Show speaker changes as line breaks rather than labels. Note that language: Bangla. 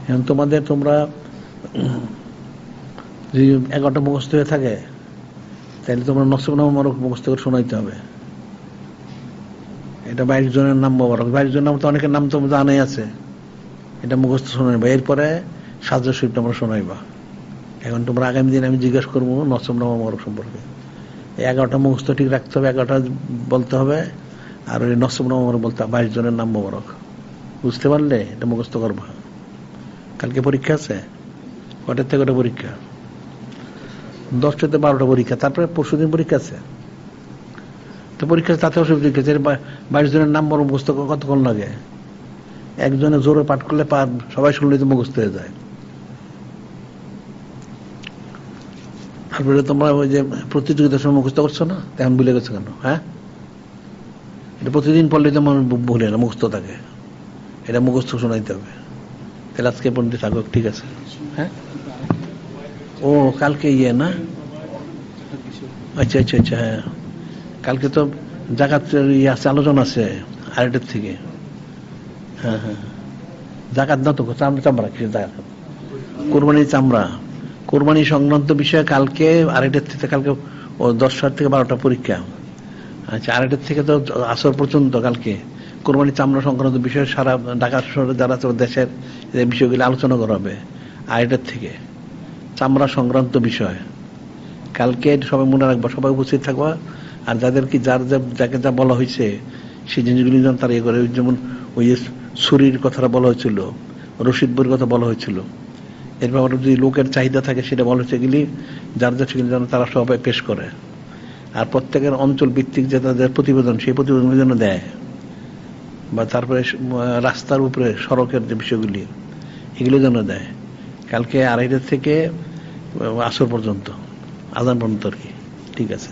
এখন তোমরা যদি 11টা মুখস্থ হয়ে থাকে তাহলে তোমরা নসব নাম মোবারক মুখস্থ করে শোনাইতে হবে। এটা 22 জনের নাম মোবারক, 22 জনের নাম তো অনেকের নাম তো জানাই আছে, এটা মুখস্থ শোনাইবা। এরপরে সাজদা শরীফ তোমরা শোনাইবা। এখন তোমরা আগামী দিন আমি জিজ্ঞেস করবো নসব নাম মোবারক সম্পর্কে। এই 11টা মুখস্থ ঠিক রাখতে হবে, 11টা বলতে হবে, আর ওই নসব নাম মোবারক বলতে হবে, 22 জনের নাম মোবারক। বুঝতে পারলে? এটা মুখস্থ করবা। কালকে পরীক্ষা আছে, কটার থেকে কটা পরীক্ষা? 10টা থেকে 12টা পরীক্ষা, তারপরে পরশুদিন পরীক্ষা আছে। তো পরীক্ষা তাতে অসুবিধা কি? 22 জনের নাম বড় মুখস্থ কতক্ষণ লাগে? একজনে জোরে পাঠ করলে সবাই শুনলে তো মুখস্থ হয়ে যায়। তারপরে তোমরা ওই যে প্রতিযোগিতার সময় মুখস্থ করছো না, তেমন ভুলে গেছো কেন? হ্যাঁ, এটা প্রতিদিন পড়লে যেমন ভুলে না, মুখস্থ থাকে। এটা মুখস্থ শোনাইতে হবে। তাহলে আজকে পর্যন্ত থাকুক, ঠিক আছে? হ্যাঁ, ও কালকে না, আচ্ছা আচ্ছা আচ্ছা, হ্যাঁ কালকে তো জাকাতের আছে, আলোচনা আছে আরেকটার থেকে। হ্যাঁ হ্যাঁ, জাকাত না তো চামড়া, কিছু জাকাত, কোরবানির চামড়া, কোরবানি সংক্রান্ত বিষয়ে কালকে আরেকটার থেকে, কালকে ও 10টা থেকে 12টা পরীক্ষা। আচ্ছা, আরেকটার থেকে তো আসর পর্যন্ত কালকে কোরবানি চামড়া সংক্রান্ত বিষয়ে সারা ঢাকা শহরে যারা দেশের এই বিষয়গুলি আলোচনা করা হবে। আরেকটার থেকে চামড়া সংক্রান্ত বিষয় কালকে সবাই মনে রাখবা, সবাই উপস্থিত থাকবা। আর যাদের কি যাকে যা বলা হয়েছে সেই জিনিসগুলি যেন তারা ইয়ে করে। যেমন ওই যে ছুরির কথাটা বলা হয়েছিল, রশিদ বইয়ের কথা বলা হয়েছিল, এর ব্যাপারে যদি লোকের চাহিদা থাকে সেটা বলা হয়েছে, এগুলি যার যা সেগুলি যেন তারা সবাই পেশ করে। আর প্রত্যেকের অঞ্চল ভিত্তিক যে তাদের প্রতিবেদন, সেই প্রতিবেদনের জন্য দেয়, বা তারপরে রাস্তার উপরে সড়কের যে বিষয়গুলি এগুলো যেন দেয়। কালকে 2:30 থেকে আসর পর্যন্ত, আজান পর্যন্ত আর কি। ঠিক আছে।